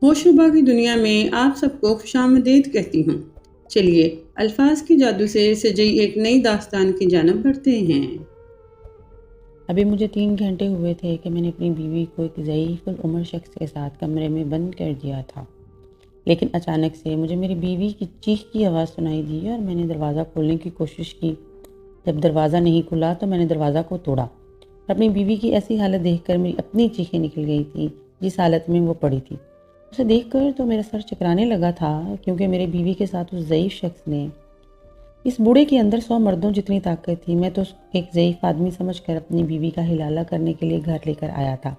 होशरुबा की दुनिया में आप सबको खुशामदीद कहती हूँ। चलिए अल्फाज के जादू से सजी एक नई दास्तान की जानब बढ़ते हैं। अभी मुझे 3 घंटे हुए थे कि मैंने अपनी बीवी को एक ज़ईफ़ुल उम्र शख्स के साथ कमरे में बंद कर दिया था। लेकिन अचानक से मुझे मेरी बीवी की चीख की आवाज़ सुनाई दी और मैंने दरवाज़ा खोलने की कोशिश की। जब दरवाज़ा नहीं खुला तो मैंने दरवाज़ा को तोड़ा। अपनी बीवी की ऐसी हालत देखकर मेरी अपनी चीखें निकल गई थी, जिस हालत में वो पड़ी थी। उसे देखकर तो मेरा सर चकराने लगा था, क्योंकि मेरी बीवी के साथ उस ज़ईफ़ शख्स ने, इस बूढ़े के अंदर 100 मर्दों जितनी ताकत थी। मैं तो एक ज़ईफ़ आदमी समझकर अपनी बीवी का हिलाला करने के लिए घर लेकर आया था,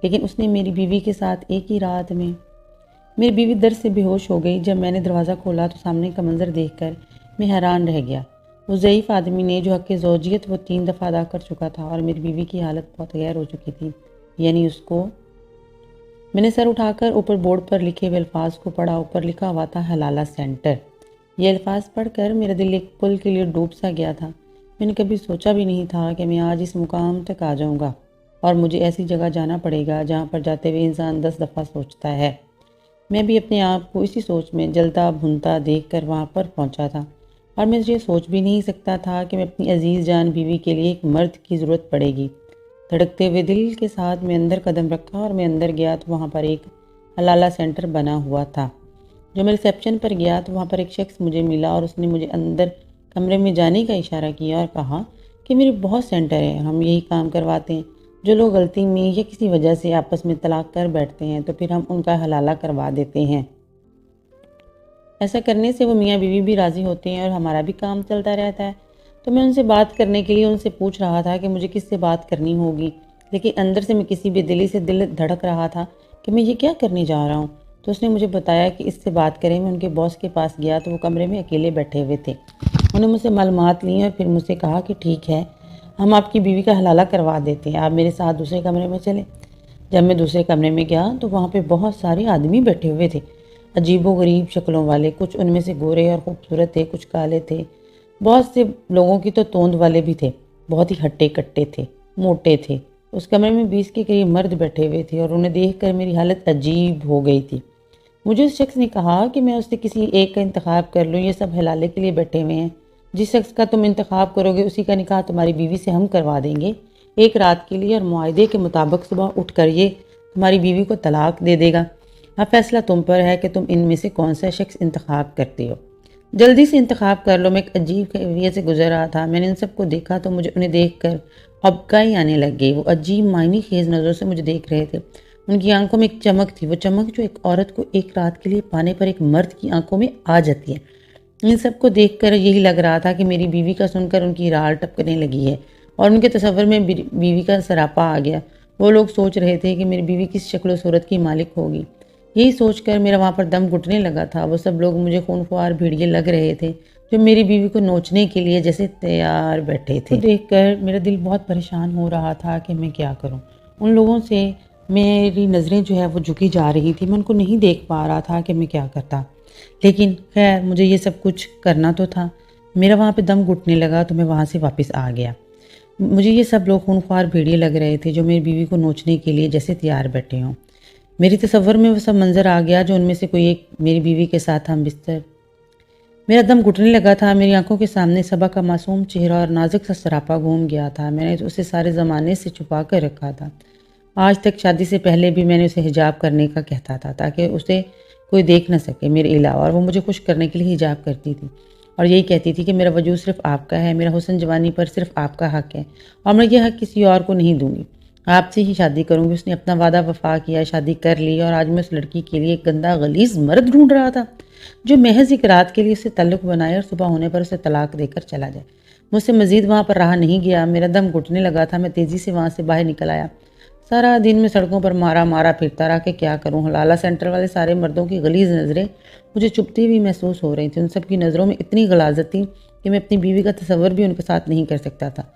लेकिन उसने मेरी बीवी के साथ एक ही रात में मेरी बीवी दर्द से बेहोश हो गई। जब मैंने दरवाज़ा खोला तो सामने का मंजर देखकर मैं हैरान रह गया। उस ज़ईफ़ आदमी ने जो हक़ ज़ौजियत वो 3 दफ़ा अदा कर चुका था और मेरी बीवी की हालत बहुत गैर हो चुकी थी। यानी उसको मैंने सर उठाकर ऊपर बोर्ड पर लिखे हुए अल्फाज को पढ़ा। ऊपर लिखा हुआ था हलाला सेंटर। ये अल्फाज पढ़कर मेरा दिल एक पल के लिए डूब सा गया था। मैंने कभी सोचा भी नहीं था कि मैं आज इस मुकाम तक आ जाऊंगा और मुझे ऐसी जगह जाना पड़ेगा जहाँ पर जाते हुए इंसान 10 दफ़ा सोचता है। मैं भी अपने आप को इसी सोच में जलता भुनता देख कर वहाँ पर पहुँचा था और मैं ये सोच भी नहीं सकता था कि मैं अपनी अजीज़ जान बीवी के लिए एक मर्द की ज़रूरत पड़ेगी। धड़कते हुए दिल के साथ मैं अंदर कदम रखा और मैं अंदर गया तो वहाँ पर एक हलाला सेंटर बना हुआ था। जब मैं रिसेप्शन पर गया तो वहाँ पर एक शख्स मुझे मिला और उसने मुझे अंदर कमरे में जाने का इशारा किया और कहा कि मेरे बहुत सेंटर हैं, हम यही काम करवाते हैं। जो लोग गलती में या किसी वजह से आपस में तलाक कर बैठते हैं तो फिर हम उनका हलाला करवा देते हैं। ऐसा करने से वो मियाँ बीवी भी राज़ी होते हैं और हमारा भी काम चलता रहता है। तो मैं उनसे बात करने के लिए उनसे पूछ रहा था कि मुझे किससे बात करनी होगी, लेकिन अंदर से मैं किसी बेदिली से दिल धड़क रहा था कि मैं ये क्या करने जा रहा हूँ। तो उसने मुझे बताया कि इससे बात करें। मैं उनके बॉस के पास गया तो वो कमरे में अकेले बैठे हुए थे। उन्होंने मुझसे मालूमात ली और फिर मुझसे कहा कि ठीक है, हम आपकी बीवी का हलाला करवा देते हैं, आप मेरे साथ दूसरे कमरे में चले। जब मैं दूसरे कमरे में गया तो वहाँ पे बहुत सारे आदमी बैठे हुए थे, अजीबो गरीब शक्लों वाले। कुछ उनमें से गोरे और खूबसूरत थे, कुछ काले थे। बहुत से लोगों की तो तोंद वाले भी थे, बहुत ही हट्टे कट्टे थे, मोटे थे। उस कमरे में 20 के करीब मर्द बैठे हुए थे और उन्हें देखकर मेरी हालत अजीब हो गई थी। मुझे उस शख्स ने कहा कि मैं उससे किसी एक का इंतखाब कर लूँ, ये सब हलाले के लिए बैठे हुए हैं। जिस शख्स का तुम इंतखाब करोगे उसी का निकाह तुम्हारी बीवी से हम करवा देंगे, एक रात के लिए, और मुआहदे के मुताबिक सुबह उठकर ये तुम्हारी बीवी को तलाक दे देगा। अब फैसला तुम पर है कि तुम इनमें से कौन सा शख्स इंतखाब करते हो। जल्दी से इंतखाब कर लो। मैं एक अजीब कैफियत से गुजर रहा था। मैंने इन सबको देखा तो मुझे उन्हें देखकर अबकाई आने लग गई। वो अजीब मायने खेज नज़रों से मुझे देख रहे थे। उनकी आंखों में एक चमक थी, वो चमक जो एक औरत को एक रात के लिए पाने पर एक मर्द की आंखों में आ जाती है। इन सबको देखकर यही लग रहा था कि मेरी बीवी का सुनकर उनकी राल टपकने लगी है और उनके तस्वर में बीवी का सरापा आ गया। वो लोग सोच रहे थे कि मेरी बीवी किस शक्ल सूरत की मालिक होगी। यही सोचकर मेरा वहाँ पर दम घुटने लगा था। वो सब लोग मुझे खूनख्वार भेड़िए लग रहे थे जो मेरी बीवी को नोचने के लिए जैसे तैयार बैठे थे। तो देखकर मेरा दिल बहुत परेशान हो रहा था कि मैं क्या करूँ। उन लोगों से मेरी नज़रें जो है वो झुकी जा रही थी। मैं उनको नहीं देख पा रहा था कि मैं क्या करता, लेकिन खैर मुझे ये सब कुछ करना तो था। मेरा वहाँ पे दम घुटने लगा तो मैं वहाँ से वापस आ गया। मुझे ये सब लोग खूनख्वार भेड़िए लग रहे थे जो मेरी बीवी को नोचने के लिए जैसे तैयार बैठे हों। मेरी तसव्वुर में वो सब मंजर आ गया जो उनमें से कोई एक मेरी बीवी के साथ हम बिस्तर। मेरा दम घुटने लगा था। मेरी आंखों के सामने सबा का मासूम चेहरा और नाजुक सा सरापा घूम गया था। मैंने तो उसे सारे ज़माने से छुपा कर रखा था। आज तक शादी से पहले भी मैंने उसे हिजाब करने का कहता था ताकि उसे कोई देख ना सके मेरे अलावा, और वो मुझे खुश करने के लिए हिजाब करती थी और यही कहती थी कि मेरा वजूद सिर्फ आपका है, मेरा हुस्न जवानी पर सिर्फ आपका हक है और मैं यह हक किसी और को नहीं दूंगी, आपसे ही शादी करूंगी। उसने अपना वादा वफा किया, शादी कर ली और आज मैं उस लड़की के लिए एक गंदा गलीज मर्द ढूंढ रहा था जो महज एक रात के लिए उससे ताल्लुक बनाए और सुबह होने पर उसे तलाक देकर चला जाए। मुझसे मजीद वहाँ पर रहा नहीं गया। मेरा दम घुटने लगा था। मैं तेज़ी से वहाँ से बाहर निकल आया। सारा दिन मैं सड़कों पर मारा मारा फिरता रहा कि क्या करूं। हलाला सेंटर वाले सारे मर्दों की गलीज नज़रें मुझे चुभती हुई महसूस हो रही थी। उन सब की नज़रों में इतनी गलाजत थी कि मैं अपनी बीवी का तसव्वुर भी उनके साथ नहीं कर सकता था।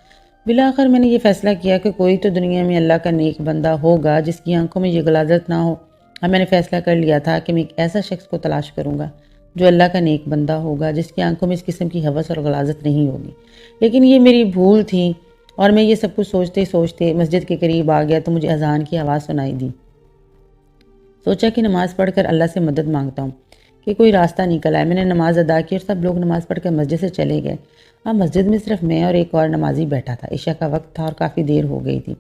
बिलाखिर मैंने ये फैसला किया कि कोई तो दुनिया में अल्लाह का नेक बंदा होगा जिसकी आंखों में ये गलाजत ना हो। अब मैंने फैसला कर लिया था कि मैं एक ऐसा शख्स को तलाश करूँगा जो अल्लाह का नेक बंदा होगा, जिसकी आंखों में इस किस्म की हवस और गलाजत नहीं होगी। लेकिन ये मेरी भूल थी और मैं ये सब कुछ सोचते सोचते मस्जिद के करीब आ गया तो मुझे अजान की आवाज़ सुनाई दी। सोचा कि नमाज़ पढ़कर अल्लाह से मदद मांगता हूँ कि कोई रास्ता निकल आए। मैंने नमाज़ अदा की और सब लोग नमाज़ पढ़कर मस्जिद से चले गए। अब मस्जिद में सिर्फ मैं और एक और नमाजी बैठा था। इशा का वक्त था और काफ़ी देर हो गई थी।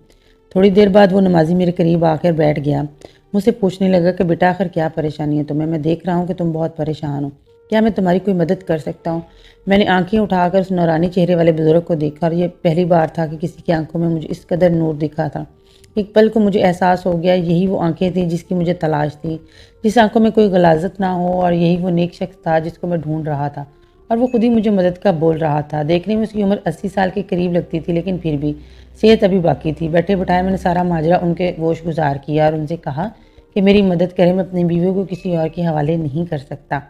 थोड़ी देर बाद वो नमाजी मेरे करीब आकर बैठ गया। मुझसे पूछने लगा कि बेटा आखिर क्या परेशानी है तुम्हें? मैं देख रहा हूँ कि तुम बहुत परेशान हो। क्या मैं तुम्हारी कोई मदद कर सकता हूँ? मैंने आंखें उठाकर उस नौरानी चेहरे वाले बुजुर्ग को देखा और ये पहली बार था कि किसी की आंखों में मुझे इस कदर नूर दिखा था। एक पल को मुझे एहसास हो गया यही वो आंखें थी जिसकी मुझे तलाश थी, जिस आंखों में कोई गलाजत ना हो, और यही वो नेक शख्स था जिसको मैं ढूंढ रहा था। और वो खुद ही मुझे मदद का बोल रहा था। देखने में उसकी उम्र 80 साल के करीब लगती थी, लेकिन फिर भी सेहत अभी बाकी थी। बैठे बिठाए मैंने सारा माजरा उनके गोश गुजार किया और उनसे कहा कि मेरी मदद करें, मैं अपनी बीवी को किसी और के हवाले नहीं कर सकता।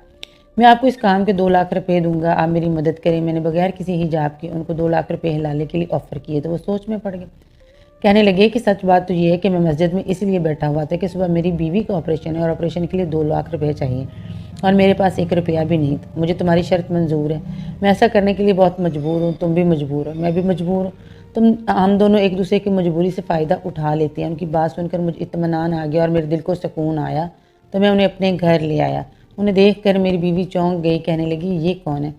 मैं आपको इस काम के 2 लाख रुपए दूंगा, आप मेरी मदद करें। मैंने बगैर किसी हिजाब के उनको 2 लाख रुपए हिलाने के लिए ऑफ़र किए तो वो सोच में पड़ गए। कहने लगे कि सच बात तो ये है कि मैं मस्जिद में इसलिए बैठा हुआ था कि सुबह मेरी बीवी का ऑपरेशन है और ऑपरेशन के लिए 2 लाख रुपए चाहिए और मेरे पास 1 रुपया भी नहीं था। मुझे तुम्हारी शर्त मंजूर है। मैं ऐसा करने के लिए बहुत मजबूर हूँ, तुम भी मजबूर हो, मैं भी मजबूर हूँ। हम दोनों एक दूसरे की मजबूरी से फ़ायदा उठा लेते हैं। उनकी बात सुनकर मुझे इत्मीनान आ गया और मेरे दिल को सुकून आया, तो मैं उन्हें अपने घर ले आया। उन्हें देख कर मेरी बीवी चौंक गई, कहने लगी ये कौन है?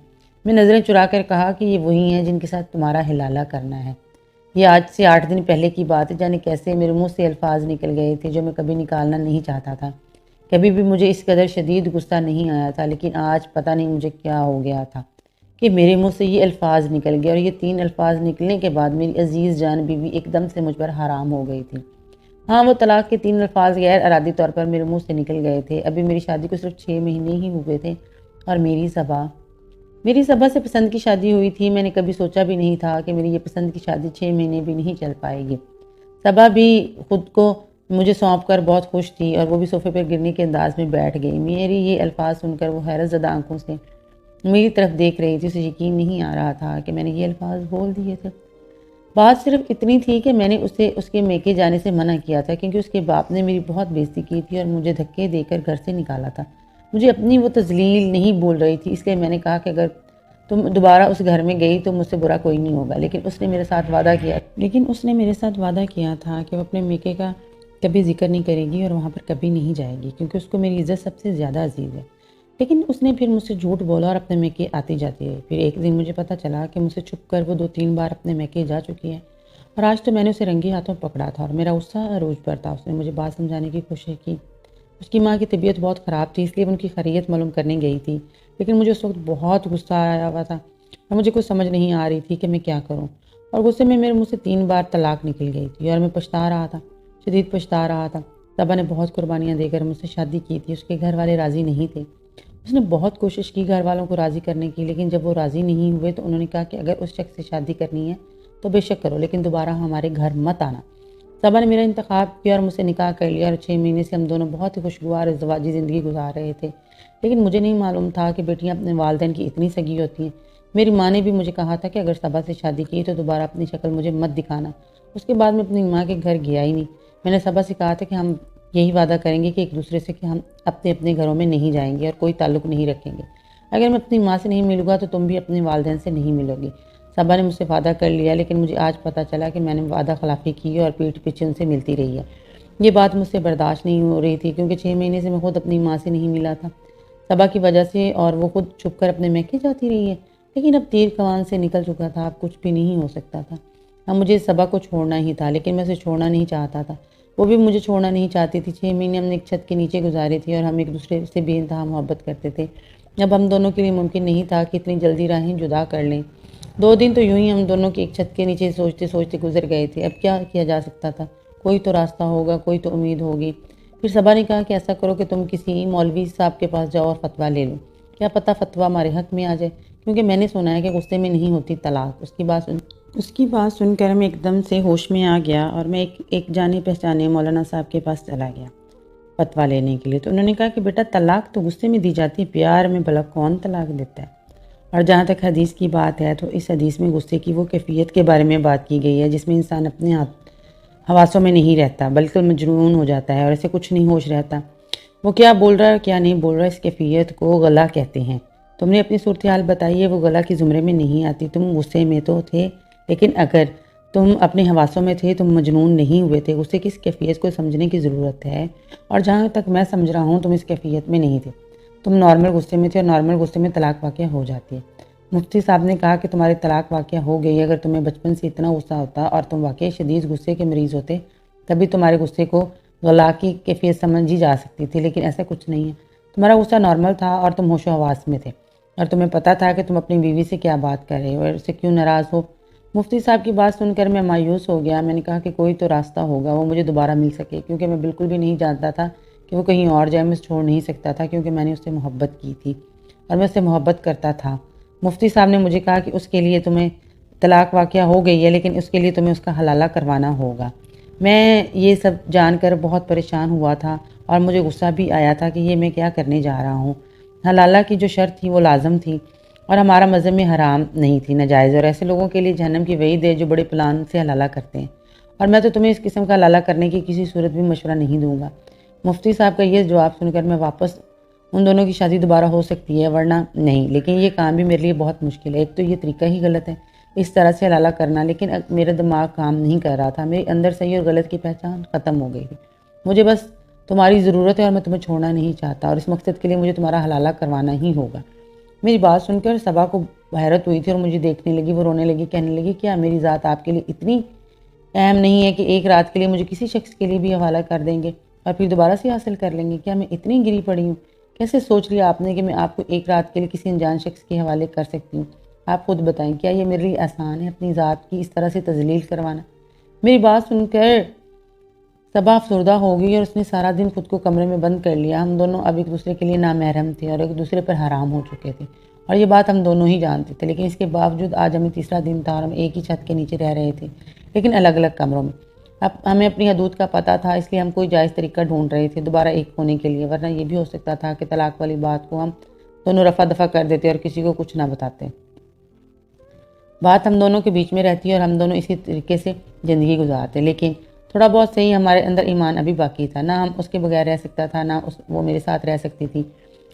मैं नज़रें चुरा कर कहा कि ये वही हैं जिनके साथ तुम्हारा हिलाला करना है। ये आज से 8 दिन पहले की बात है। जाने कैसे मेरे मुंह से अल्फाज निकल गए थे जो मैं कभी निकालना नहीं चाहता था। कभी भी मुझे इस कदर शदीद गुस्सा नहीं आया था, लेकिन आज पता नहीं मुझे क्या हो गया था कि मेरे मुंह से ये अल्फाज निकल गए। और ये 3 अल्फाज निकलने के बाद मेरी अजीज़ जान बीवी एकदम से मुझ पर हराम हो गई थी। हाँ, वो तलाक के 3 अल्फाज गैर अरादी तौर पर मेरे मुंह से निकल गए थे। अभी मेरी शादी को सिर्फ 6 महीने ही हुए थे और मेरी सबा से पसंद की शादी हुई थी। मैंने कभी सोचा भी नहीं था कि मेरी ये पसंद की शादी 6 महीने भी नहीं चल पाएगी। सबा भी खुद को मुझे सौंप कर बहुत खुश थी और वो भी सोफे पर गिरने के अंदाज में बैठ गई। मेरी ये अल्फाज सुनकर वो हैरत ज़दा आंखों से मेरी तरफ देख रही थी। उसे यकीन नहीं आ रहा था कि मैंने ये अल्फाज बोल दिए थे। बात सिर्फ इतनी थी कि मैंने उसे उसके मेके जाने से मना किया था क्योंकि उसके बाप ने मेरी बहुत बेइज्जती की थी और मुझे धक्के देकर घर से निकाला था। मुझे अपनी वो तज़लील नहीं बोल रही थी, इसलिए मैंने कहा कि अगर तुम दोबारा उस घर में गई तो मुझसे बुरा कोई नहीं होगा। लेकिन उसने मेरे साथ वादा किया था कि वो अपने मेके का कभी जिक्र नहीं करेगी और वहाँ पर कभी नहीं जाएगी क्योंकि उसको मेरी इज़्ज़त सबसे ज़्यादा अजीज़ है। लेकिन उसने फिर मुझसे झूठ बोला और अपने मैके आती जाती रही। फिर एक दिन मुझे पता चला कि मुझसे छुप कर वो 2-3 बार अपने मैके जा चुकी है और आज तो मैंने उसे रंगे हाथों पकड़ा था और मेरा गुस्सा अरूज पर था। उसने मुझे बात समझाने की कोशिश की। उसकी माँ की तबीयत बहुत ख़राब थी, इसलिए वो उनकी खैरियत मालूम करने गई थी। लेकिन मुझे उस वक्त बहुत गुस्सा आया हुआ था और मुझे कुछ समझ नहीं आ रही थी कि मैं क्या करूँ। और गुस्से में मेरे मुँह से 3 बार तलाक निकल गई थी और मैं पछता रहा था, शदीद पछता रहा था। सबा ने बहुत कुर्बानियाँ देकर मुझसे शादी की थी। उसके घर वाले राज़ी नहीं थे। उसने बहुत कोशिश की घर वालों को राज़ी करने की, लेकिन जब वो राज़ी नहीं हुए तो उन्होंने कहा कि अगर उस शख्स से शादी करनी है तो बेशक करो, लेकिन दोबारा हमारे घर मत आना। सबा ने मेरा इंतखाब किया और मुझसे निकाह कर लिया और 6 महीने से हम दोनों बहुत ही खुशगवार इज़्दिवाजी ज़िंदगी गुजार रहे थे। लेकिन मुझे नहीं मालूम था कि बेटियां अपने वालिदैन की इतनी सगी होती हैं। मेरी माँ ने भी मुझे कहा था कि अगर सबा से शादी की तो दोबारा अपनी शक्ल मुझे मत दिखाना। उसके बाद मैं अपनी माँ के घर गया ही नहीं। मैंने सबा से कहा था कि हम यही वादा करेंगे कि एक दूसरे से कि हम अपने अपने घरों में नहीं जाएंगे और कोई ताल्लुक़ नहीं रखेंगे। अगर मैं अपनी माँ से नहीं मिलूँगा तो तुम भी अपने वालिदैन से नहीं मिलोगी। सबा ने मुझसे वादा कर लिया, लेकिन मुझे आज पता चला कि मैंने वादा खिलाफ़ी की और पीठ पीछे उनसे मिलती रही है। ये बात मुझसे बर्दाश्त नहीं हो रही थी क्योंकि 6 महीने से मैं खुद अपनी माँ से नहीं मिला था सबा की वजह से, और वो खुद छुप कर अपने मैके जाती रही है। लेकिन अब तीर कमान से निकल चुका था, अब कुछ भी नहीं हो सकता था। अब मुझे सबा को छोड़ना ही था, लेकिन मैं उसे छोड़ना नहीं चाहता था। वो भी मुझे छोड़ना नहीं चाहती थी। 6 महीने हमने एक छत के नीचे गुजारे थे और हम एक दूसरे से बेइंतहा मोहब्बत करते थे। अब हम दोनों के लिए मुमकिन नहीं था कि इतनी जल्दी राहें जुदा कर लें। 2 दिन तो यूं ही हम दोनों की एक छत के नीचे सोचते सोचते गुजर गए थे। अब क्या किया जा सकता था? कोई तो रास्ता होगा, कोई तो उम्मीद होगी। फिर सबा ने कहा कि ऐसा करो कि तुम किसी मौलवी साहब के पास जाओ और फतवा ले लो। क्या पता फतवा हमारे हक में आ जाए, क्योंकि मैंने सुना है कि गुस्से में नहीं होती तलाक। उसकी बात सुनकर मैं एकदम से होश में आ गया और मैं एक जाने पहचाने मौलाना साहब के पास चला गया फतवा लेने के लिए। तो उन्होंने कहा कि बेटा तलाक तो गुस्से में दी जाती है, प्यार में भला कौन तलाक देता है। और जहाँ तक हदीस की बात है तो इस हदीस में गुस्से की वो कैफियत के बारे में बात की गई है जिसमें इंसान अपने हवासों में नहीं रहता बल्कि मजनून हो जाता है और ऐसे कुछ नहीं होश रहता। वो क्या बोल रहा है क्या नहीं बोल रहा है, इस कैफियत को गला कहते हैं। तुमने अपनी सूरत हाल बताई है, वो गला की ज़ुमरे में नहीं आती। तुम गुस्से में तो थे, लेकिन अगर तुम अपने हवासों में थे, तुम मजनून नहीं हुए थे। गुस्से की इस कैफियत को समझने की ज़रूरत है, और जहाँ तक मैं समझ रहा हूँ तुम इस कैफियत में नहीं थे। तुम नॉर्मल गुस्से में थे, और नॉर्मल गुस्से में तलाक वाक़या हो जाती है। मुफ्ती साहब ने कहा कि तुम्हारी तलाक वाक़या हो गई। अगर तुम्हें बचपन से इतना गुस्सा होता और तुम वाकई शदीद गुस्से के मरीज़ होते, तभी तुम्हारे गुस्से को गला की कैफियत समझी जा सकती थी, लेकिन ऐसा कुछ नहीं है। तुम्हारा गुस्सा नॉर्मल था और तुम होशो हवास में थे, और तुम्हें पता था कि तुम अपनी बीवी से क्या बात कर रहे हो और उससे क्यों नाराज़ हो। मुफ्ती साहब की बात सुनकर मैं मायूस हो गया। मैंने कहा कि कोई तो रास्ता होगा वो मुझे दोबारा मिल सके, क्योंकि मैं बिल्कुल भी नहीं जानता था कि वो कहीं और जाए। मैं छोड़ नहीं सकता था, क्योंकि मैंने उससे मोहब्बत की थी और मैं उससे मोहब्बत करता था। मुफ्ती साहब ने मुझे कहा कि उसके लिए तुम्हें तलाक वाक़या हो गई है, लेकिन उसके लिए तुम्हें उसका हलाला करवाना होगा। मैं ये सब जानकर बहुत परेशान हुआ था, और मुझे गुस्सा भी आया था कि ये मैं क्या करने जा रहा हूँ। हलाला की जो शर्त थी वो लाजम थी, और हमारा मज़हब में हराम नहीं थी, नाजायज़। और ऐसे लोगों के लिए जहन्नम की वईद है जो बड़े प्लान से हलाला करते हैं, और मैं तो तुम्हें इस किस्म का हलाला करने की किसी सूरत भी मशवरा नहीं दूंगा। मुफ्ती साहब का ये जवाब सुनकर मैं वापस उन दोनों की शादी दोबारा हो सकती है, वरना नहीं। लेकिन ये काम भी मेरे लिए बहुत मुश्किल है। एक तो ये तरीका ही गलत है इस तरह से हलाला करना, लेकिन मेरा दिमाग काम नहीं कर रहा था। मेरे अंदर सही और गलत की पहचान ख़त्म हो गई थी। मुझे बस तुम्हारी ज़रूरत है, और मैं तुम्हें छोड़ना नहीं चाहता, और इस मकसद के लिए मुझे तुम्हारा हलाला करवाना ही होगा। मेरी बात सुनकर सबा को हैरत हुई थी और मुझे देखने लगी। वो रोने लगी, कहने लगी, क्या मेरी ज़ात आपके लिए इतनी अहम नहीं है कि एक रात के लिए मुझे किसी शख्स के लिए भी हवाला कर देंगे और फिर दोबारा से हासिल कर लेंगे? क्या मैं इतनी गिरी पड़ी हूँ? कैसे सोच लिया आपने कि मैं आपको एक रात के लिए किसी अनजान शख्स के हवाले कर सकती हूँ? आप खुद बताएं, क्या ये मेरे लिए आसान है अपनी ज़ात की इस तरह से तजलील करवाना? मेरी बात सुनकर सबा अफसरदा हो गई और उसने सारा दिन खुद को कमरे में बंद कर लिया। हम दोनों अब एक दूसरे के लिए नामहरम थे और एक दूसरे पर हराम हो चुके थे, और ये बात हम दोनों ही जानते थे। लेकिन इसके बावजूद आज हमें तीसरा दिन था और हम एक ही छत के नीचे रह रहे थे, लेकिन अलग अलग कमरों में। अब हमें अपनी हदूद का पता था, इसलिए हम कोई जायज़ तरीका ढूंढ रहे थे दोबारा एक होने के लिए। वरना ये भी हो सकता था कि तलाक वाली बात को हम दोनों रफा दफा कर देते और किसी को कुछ ना बताते। बात हम दोनों के बीच में रहती और हम दोनों इसी तरीके से ज़िंदगी गुजारते। लेकिन थोड़ा बहुत सही हमारे अंदर ईमान अभी बाकी था। ना हम उसके बगैर रह सकता था, ना वो मेरे साथ रह सकती थी,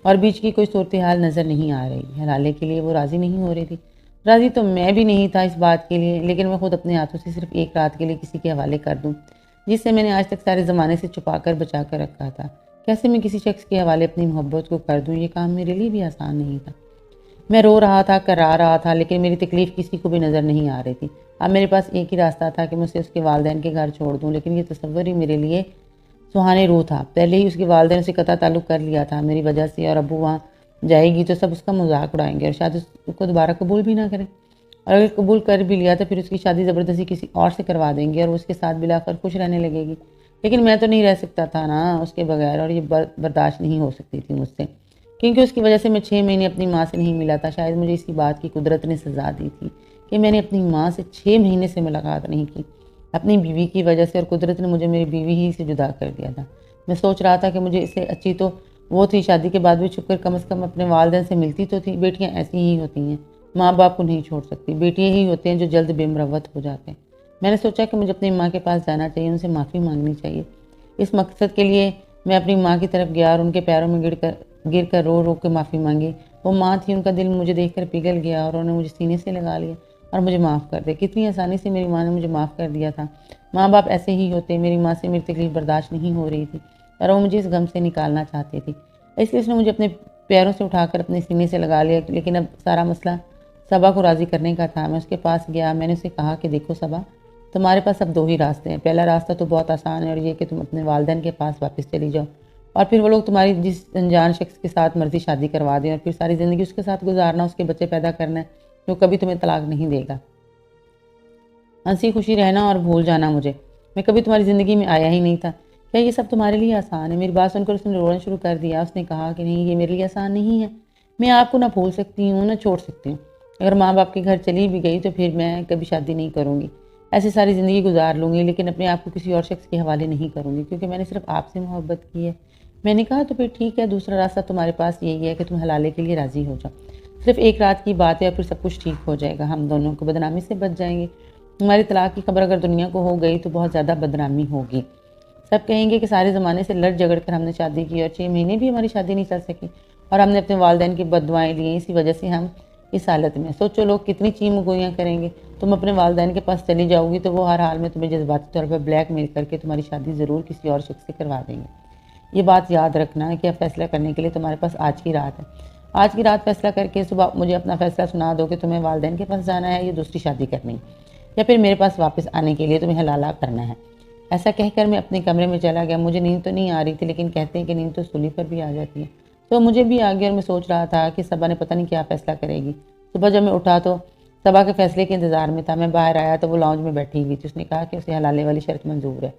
और बीच की कोई सूरत हाल नज़र नहीं आ रही। हलाले के लिए वो राज़ी नहीं हो रही थी। राज़ी तो मैं भी नहीं था इस बात के लिए, लेकिन मैं खुद अपने हाथों से सिर्फ एक रात के लिए किसी के हवाले कर दूँ, जिससे मैंने आज तक सारे ज़माने से छुपा कर बचा कर रखा था। कैसे मैं किसी शख्स के हवाले अपनी मोहब्बत को कर दूँ? ये काम मेरे लिए भी आसान नहीं था। मैं रो रहा था, करा रहा था, लेकिन मेरी तकलीफ़ किसी को भी नज़र नहीं आ रही थी। अब मेरे पास एक ही रास्ता था कि मैं उसे उसके वालिदैन के घर छोड़ दूँ, लेकिन ये तसव्वुर ही मेरे लिए सुहाने रूह था। पहले ही उसके वालिदैन से कता ताल्लुक़ कर लिया था मेरी वजह से, और अब्बू वहाँ जाएगी तो सब उसका मजाक उड़ाएंगे और शायद उसको दोबारा कबूल भी ना करें, और अगर कबूल कर भी लिया तो फिर उसकी शादी ज़बरदस्ती किसी और से करवा देंगे और वो उसके साथ बिलाकर खुश रहने लगेगी। लेकिन मैं तो नहीं रह सकता था ना उसके बगैर, और ये बर्दाश्त नहीं हो सकती थी मुझसे, क्योंकि उसकी वजह से मैं 6 महीने अपनी माँ से नहीं मिला था। शायद मुझे इसी बात की कुदरत ने सज़ा दी थी कि मैंने अपनी माँ से 6 महीने से मुलाकात नहीं की, अपनी बीवी की वजह से, और कुदरत ने मुझे मेरी बीवी ही से जुदा कर दिया था। मैं सोच रहा था कि मुझे इससे अच्छी तो वो थी, शादी के बाद भी छुपकर कम से कम अपने वालिदैन से मिलती तो थी। बेटियाँ ऐसी ही होती हैं, माँ बाप को नहीं छोड़ सकती। बेटियाँ ही होते हैं जो जल्द बेमरवत हो जाते हैं। मैंने सोचा कि मुझे अपनी माँ के पास जाना चाहिए, उनसे माफ़ी मांगनी चाहिए। इस मकसद के लिए मैं अपनी माँ की तरफ गया और उनके पैरों में गिर कर रो रो के माफ़ी मांगी। वो माँ थी, उनका दिल मुझे देखकर पिघल गया और उन्होंने मुझे सीने से लगा लिया और मुझे माफ़ कर दिया। कितनी आसानी से मेरी माँ ने मुझे माफ़ कर दिया था। माँ बाप ऐसे ही होते। मेरी माँ से मेरी तकलीफ़ बर्दाश्त नहीं हो रही थी और वो मुझे इस गम से निकालना चाहती थी, इसलिए उसने मुझे अपने पैरों से उठाकर अपने सीने से लगा लिया। लेकिन अब सारा मसला सबा को राज़ी करने का था। मैं उसके पास गया, मैंने उसे कहा कि देखो सबा, तुम्हारे पास अब 2 ही रास्ते हैं। पहला रास्ता तो बहुत आसान है, और ये कि तुम अपने वालिदैन के पास वापस चली जाओ और फिर वो लोग तुम्हारी जिस अनजान शख्स के साथ मर्जी शादी करवा दें और फिर सारी ज़िंदगी उसके साथ गुजारना, उसके बच्चे पैदा करना है जो कभी तुम्हें तलाक नहीं देगा, हंसी खुशी रहना और भूल जाना मुझे। मैं कभी तुम्हारी ज़िंदगी में आया ही नहीं था। क्या ये सब तुम्हारे लिए आसान है? मेरी बात सुनकर उसने रोना शुरू कर दिया। उसने कहा कि नहीं, ये मेरे लिए आसान नहीं है। मैं आपको ना भूल सकती हूँ ना छोड़ सकती हूँ। अगर माँ बाप के घर चली भी गई तो फिर मैं कभी शादी नहीं करूँगी, ऐसे सारी ज़िंदगी गुजार लूँगी, लेकिन अपने आप को किसी और शख्स के हवाले नहीं करूँगी, क्योंकि मैंने सिर्फ आपसे मोहब्बत की है। मैंने कहा तो फिर ठीक है, दूसरा रास्ता तुम्हारे पास यही है कि तुम हलाले के लिए राज़ी हो जाओ। सिर्फ एक रात की बात है और फिर सब कुछ ठीक हो जाएगा। हम दोनों को बदनामी से बच जाएंगे। हमारी तलाक की खबर अगर दुनिया को हो गई तो बहुत ज़्यादा बदनामी होगी। सब कहेंगे कि सारे ज़माने से लड़ झगड़ कर हमने शादी की और 6 महीने भी हमारी शादी नहीं चल सकी और हमने अपने वालिदैन की बददुआएं ली, इसी वजह से हम इस हालत में सोचो लोग कितनी चीमगोइयाँ करेंगे। तुम अपने वालिदैन के पास चली जाओगी तो वो हर हाल में तुम्हें जज्बाती तौर पर ब्लैकमेल करके तुम्हारी शादी ज़रूर किसी और शख्स से करवा देंगे। ये बात याद रखना है कि अब फैसला करने के लिए तुम्हारे पास आज की रात है। आज की रात फैसला करके सुबह मुझे अपना फैसला सुना दो कि तुम्हें वालिदैन के पास जाना है या दूसरी शादी करनी, या फिर मेरे पास वापस आने के लिए तुम्हें हलाला करना है। ऐसा कहकर मैं अपने कमरे में चला गया। मुझे नींद तो नहीं आ रही थी, लेकिन कहते हैं कि नींद तो सूली पर भी आ जाती है, तो मुझे भी आ गया और मैं सोच रहा था कि सबा ने पता नहीं क्या फ़ैसला करेगी। सुबह जब मैं उठा तो सबा के फैसले के इंतज़ार में था। मैं बाहर आया तो वो लॉन्ज में बैठी हुई थी। उसने कहा कि उसे हलाले वाली शर्त मंजूर है,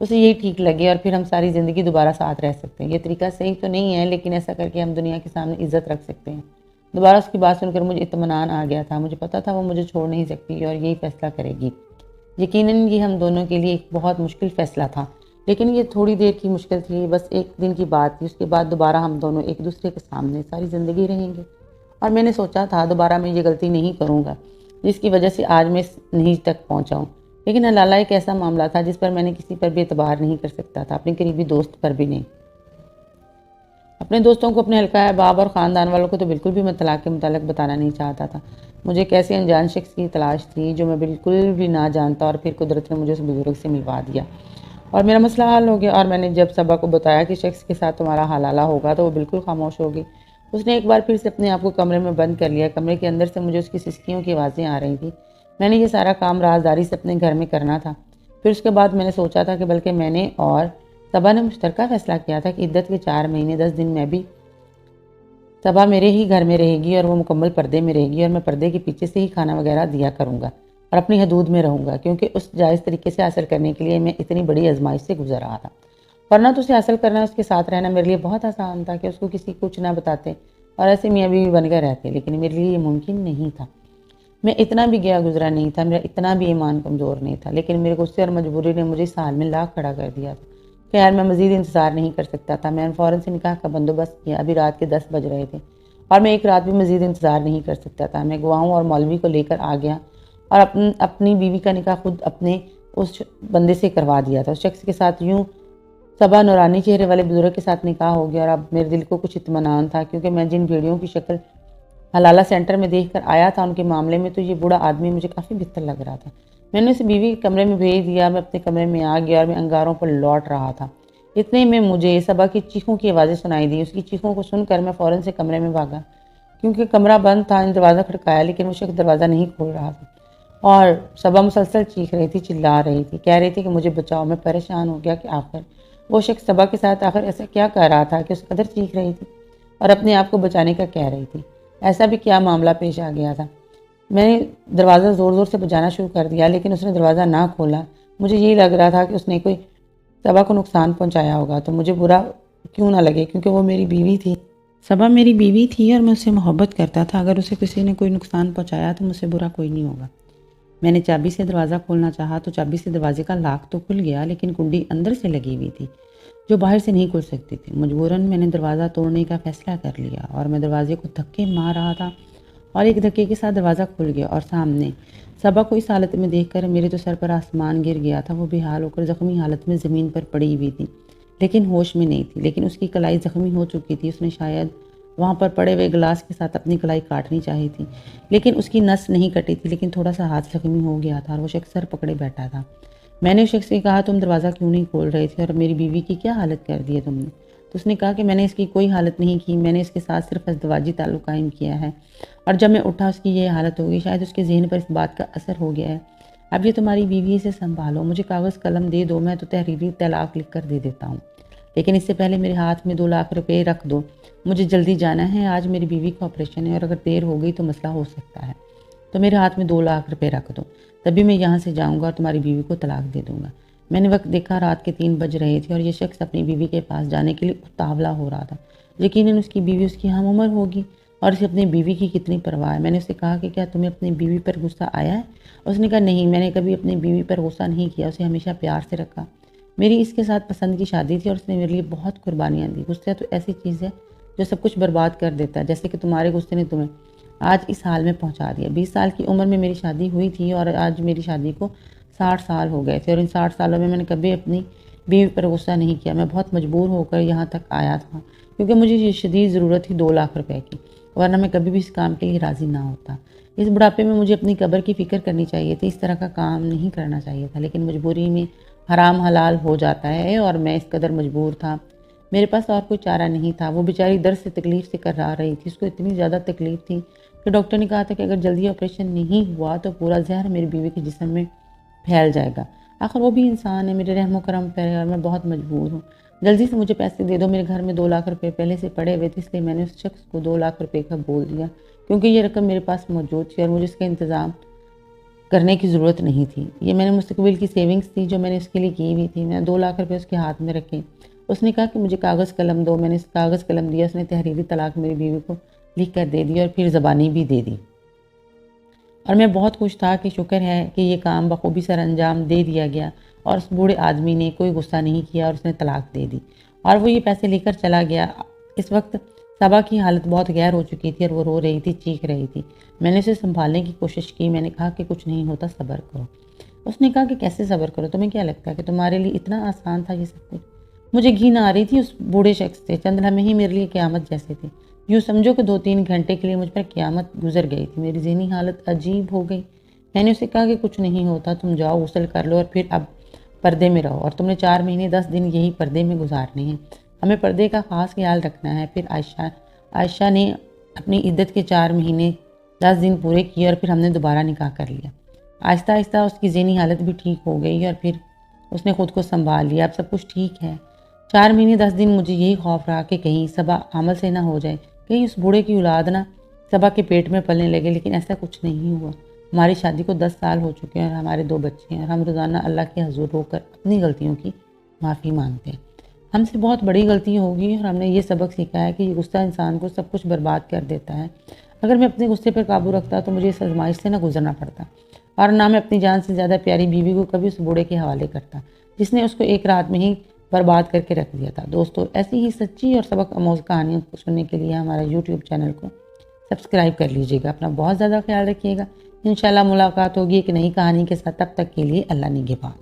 उसे यही ठीक लगे और फिर हम सारी ज़िंदगी दोबारा साथ रह सकते हैं। ये तरीका सही तो नहीं है, लेकिन ऐसा करके हम दुनिया के सामने इज्जत रख सकते हैं। दोबारा उसकी बात सुनकर मुझे इत्मीनान आ गया था। मुझे पता था वो मुझे छोड़ नहीं सकती और यही फैसला करेगी। यकीनन ये हम दोनों के लिए एक बहुत मुश्किल फ़ैसला था, लेकिन ये थोड़ी देर की मुश्किल थी, बस एक दिन की बात थी। उसके बाद दोबारा हम दोनों एक दूसरे के सामने सारी ज़िंदगी रहेंगे। और मैंने सोचा था दोबारा मैं ये गलती नहीं करूँगा जिसकी वजह से आज मैं इस नीच तक पहुँचा हूँ। लेकिन हलाला एक ऐसा मामला था जिस पर मैंने किसी पर भी एतबार नहीं कर सकता था, अपने करीबी दोस्त पर भी नहीं। अपने दोस्तों को, अपने हल्का अहबाब और ख़ानदान वालों को तो बिल्कुल भी मैं तलाक के मुतालिक बताना नहीं चाहता था। मुझे एक ऐसे अनजान शख्स की तलाश थी जो मैं बिल्कुल भी ना जानता, और फिर कुदरत ने मुझे उस बुजुर्ग से मिलवा दिया और मेरा मसला हल हो गया। और मैंने जब सबा को बताया कि शख्स के साथ तुम्हारा हलाला होगा तो वो बिल्कुल खामोश होगी। उसने एक बार फिर से अपने आप को कमरे में बंद कर लिया। कमरे के अंदर से मुझे उसकी सिसकियों की आवाज़ें आ रही थी। मैंने ये सारा काम राजदारी से अपने घर में करना था। फिर उसके बाद मैंने सोचा था कि बल्कि मैंने और सबा ने मुश्तरका फ़ैसला किया था कि इद्दत के 4 महीने 10 दिन में भी सबा मेरे ही घर में रहेगी और वो मुकम्मल पर्दे में रहेगी, और मैं पर्दे के पीछे से ही खाना वगैरह दिया करूँगा और अपनी हदूद में रहूँगा, क्योंकि उस जायज़ तरीके से हासिल करने के लिए मैं इतनी बड़ी आजमाइश से गुजर रहा था। वरना तो उसे हासिल करना, उसके साथ रहना मेरे लिए बहुत आसान था कि उसको किसी कुछ ना बताते और ऐसे मियाँ बीवी बनकर रहते, लेकिन मेरे लिए ये मुमकिन नहीं था। मैं इतना भी गया गुजरा नहीं था, मेरा इतना भी ईमान कमज़ोर नहीं था, लेकिन मेरे गुस्से और मजबूरी ने मुझे इस हाल में ला खड़ा कर दिया था। खैर, मैं मज़ीद इंतज़ार नहीं कर सकता था। मैंने फ़ौरन से निकाह का बंदोबस्त किया। अभी रात के 10 बज रहे थे और मैं एक रात भी मज़ीद इंतज़ार नहीं कर सकता था। मैं गवाहों और मौलवी को लेकर आ गया और अपनी बीवी का निकाह खुद अपने उस बंदे से करवा दिया था। उस शख्स के साथ यूँ सबा नूरानी चेहरे वाले बुजुर्ग के साथ निकाह हो गया और अब मेरे दिल को कुछ इत्मीनान था, क्योंकि मैं जिन भेड़ियों की शक्ल हलाला सेंटर में देख कर आया था उनके मामले में तो ये बूढ़ा आदमी मुझे काफ़ी बेहतर लग रहा था। मैंने उसे बीवी के कमरे में भेज दिया। मैं अपने कमरे में आ गया और मैं अंगारों पर लौट रहा था। इतने में मुझे सबा की चीखों की आवाज़ें सुनाई दी। उसकी चीखों को सुनकर मैं फ़ौरन से कमरे में भागा, क्योंकि कमरा बंद था। दरवाज़ा खड़काया, लेकिन वो शख्स दरवाज़ा नहीं खोल रहा था और सबा मुसलसल चीख रही थी, चिल्ला रही थी, कह रही थी कि मुझे बचाओ। मैं परेशान हो गया कि आखिर वो शख्स सबा के साथ आखिर ऐसा क्या कर रहा था कि उस कदर चीख रही थी और अपने आप को बचाने का कह रही थी। ऐसा भी क्या मामला पेश आ गया था। मैंने दरवाज़ा ज़ोर ज़ोर से बजाना शुरू कर दिया, लेकिन उसने दरवाज़ा ना खोला। मुझे यही लग रहा था कि उसने कोई सबा को नुकसान पहुंचाया होगा, तो मुझे बुरा क्यों ना लगे, क्योंकि वो मेरी बीवी थी। सबा मेरी बीवी थी और मैं उससे मोहब्बत करता था। अगर उसे किसी ने कोई नुकसान पहुंचाया तो मुझसे बुरा कोई नहीं होगा। मैंने चाबी से दरवाज़ा खोलना चाहा तो चाबी से दरवाजे का लॉक तो खुल गया, लेकिन कुंडी अंदर से लगी हुई थी जो बाहर से नहीं खुल सकती थी। मजबूरन मैंने दरवाज़ा तोड़ने का फ़ैसला कर लिया और मैं दरवाजे को धक्के मार रहा था और एक धक्के के साथ दरवाज़ा खुल गया और सामने सबा को इस हालत में देखकर मेरे तो सर पर आसमान गिर गया था। वो बेहाल होकर ज़ख्मी हालत में ज़मीन पर पड़ी हुई थी, लेकिन होश में नहीं थी। लेकिन उसकी कलाई ज़ख्मी हो चुकी थी। उसने शायद वहाँ पर पड़े हुए गिलास के साथ अपनी कलाई काटनी चाहिए थी, लेकिन उसकी नस नहीं कटी थी, लेकिन थोड़ा सा हाथ ज़ख्मी हो गया था और वो शख्स सर पकड़े बैठा था। मैंने उस शख्स से कहा, तुम दरवाज़ा क्यों नहीं खोल रहे थे और मेरी बीवी की क्या हालत कर दी है तुमने? तो उसने कहा कि मैंने इसकी कोई हालत नहीं की, मैंने इसके साथ सिर्फ अज़दवाजी ताल्लुक़ कायम किया है और जब मैं उठा उसकी ये हालत होगी। शायद उसके ज़हन पर इस बात का असर हो गया है। अब ये तुम्हारी बीवी, इसे संभालो। मुझे कागज़ कलम दे दो, मैं तो तहरीरी तलाक लिख कर दे देता हूँ, लेकिन इससे पहले मेरे हाथ में 2 लाख रुपये रख दो। मुझे जल्दी जाना है। आज मेरी बीवी का ऑपरेशन है और अगर देर हो गई तो मसला हो सकता है, तो मेरे हाथ में 2 लाख रुपये रख दो, तभी मैं यहाँ से जाऊँगा और तुम्हारी बीवी को तलाक दे दूँगा। मैंने वक्त देखा, रात के 3 बज रहे थे और ये शख्स अपनी बीवी के पास जाने के लिए उतावला हो रहा था। यकीनन उसकी बीवी उसकी हम उम्र होगी और उसे अपनी बीवी की कितनी परवाह है। मैंने उससे कहा कि क्या तुम्हें अपनी बीवी पर गुस्सा आया है? उसने कहा, नहीं, मैंने कभी अपनी बीवी पर गुस्सा नहीं किया, उसे हमेशा प्यार से रखा। मेरी इसके साथ पसंद की शादी थी और उसने मेरे लिए बहुत कुर्बानियाँ दी। गुस्सा तो ऐसी चीज़ है जो सब कुछ बर्बाद कर देता है, जैसे कि तुम्हारे गुस्से ने तुम्हें आज इस हाल में पहुंचा दिया। 20 साल की उम्र में मेरी शादी हुई थी और आज मेरी शादी को 60 साल हो गए थे और इन 60 सालों में मैंने कभी अपनी बीवी पर गुस्सा नहीं किया। मैं बहुत मजबूर होकर यहाँ तक आया था क्योंकि मुझे ये शदीद ज़रूरत थी 2 लाख रुपए की। वरना मैं कभी भी इस काम के लिए राज़ी ना होता। इस बुढ़ापे में मुझे अपनी कब्र की फ़िक्र करनी चाहिए थी, इस तरह का काम नहीं करना चाहिए था, लेकिन मजबूरी में हराम हलाल हो जाता है और मैं इस कदर मजबूर था। मेरे पास और कोई चारा नहीं था। वो बेचारी दर्द से तकलीफ़ से कर्रा रही थी। उसको इतनी ज़्यादा तकलीफ़ थी कि डॉक्टर ने कहा था कि अगर जल्दी ऑपरेशन नहीं हुआ तो पूरा ज़हर मेरी बीवी के जिस्म में फैल जाएगा। आखिर वो भी इंसान है, मेरे रहम करम पर है और मैं बहुत मजबूर हूँ। जल्दी से मुझे पैसे दे दो। मेरे घर में 2 लाख रुपए पहले से पड़े हुए थे, इसलिए मैंने उस शख्स को 2 लाख रुपए का बोल दिया, क्योंकि ये रकम मेरे पास मौजूद थी और मुझे इसका इंतज़ाम करने की ज़रूरत नहीं थी। ये मैंने मुस्तकबिल की सेविंग्स थी जो मैंने उसके लिए की हुई थी। मैंने 2 लाख रुपए उसके हाथ में रखे। उसने कहा कि मुझे कागज़ कलम दो। मैंने कागज़ कलम दिया। उसने तहरीरी तलाक मेरी बीवी को लिख कर दे दी और फिर ज़बानी भी दे दी। और मैं बहुत खुश था कि शुक्र है कि ये काम बखूबी सर अंजाम दे दिया गया और उस बूढ़े आदमी ने कोई गुस्सा नहीं किया और उसने तलाक दे दी और वो ये पैसे लेकर चला गया। इस वक्त सबा की हालत बहुत गैर हो चुकी थी और वो रो रही थी, चीख रही थी। मैंने उसे संभालने की कोशिश की। मैंने कहा कि कुछ नहीं होता, सब्र करो। उसने कहा कि कैसे सब्र करो, तुम्हें क्या लगता है कि तुम्हारे लिए इतना आसान था ये सब कुछ? मुझे घिन आ रही थी उस बूढ़े शख्स से। चंद लम्हे ही मेरे लिए क़यामत जैसे थे। यूँ समझो कि 2-3 घंटे के लिए मुझ पर क़यामत गुजर गई थी। मेरी ज़हनी हालत अजीब हो गई। मैंने उसे कहा कि कुछ नहीं होता, तुम जाओ गुस्ल कर लो और फिर अब पर्दे में रहो और तुमने 4 महीने 10 दिन यही पर्दे में गुजारने हैं। हमें पर्दे का ख़ास ख्याल रखना है। फिर आयशा ने अपनी इद्दत के 4 महीने 10 दिन पूरे किए और फिर हमने दोबारा निकाह कर लिया। आहिस्ता आहिस्ता उसकी ज़हनी हालत भी ठीक हो गई और फिर उसने ख़ुद को संभाल लिया। अब सब कुछ ठीक है। 4 महीने 10 दिन मुझे यही खौफ रहा कि कहीं सबा हामिल से ना हो जाए, कहीं उस बूढ़े की औलाद ना सबा के पेट में पलने लगे, लेकिन ऐसा कुछ नहीं हुआ। हमारी शादी को 10 साल हो चुके हैं और हमारे 2 बच्चे हैं और हम रोज़ाना अल्लाह के हज़ूर होकर अपनी गलतियों की माफ़ी मांगते हैं। हमसे बहुत बड़ी गलती होगी और हमने ये सबक सीखा है कि ये गुस्सा इंसान को सब कुछ बर्बाद कर देता है। अगर मैं अपने गुस्से पर काबू रखता तो मुझे इस आज़माइश से ना गुजरना पड़ता और ना मैं अपनी जान से ज़्यादा प्यारी बीवी को कभी उस बूढ़े के हवाले करता जिसने उसको एक रात में ही बर्बाद करके रख दिया था। दोस्तों, ऐसी ही सच्ची और सबक आमोज़ कहानियों को सुनने के लिए हमारा यूट्यूब चैनल को सब्सक्राइब कर लीजिएगा। अपना बहुत ज़्यादा ख्याल रखिएगा। इंशाल्लाह मुलाकात होगी एक नई कहानी के साथ। तब तक के लिए अल्लाह निगहबान।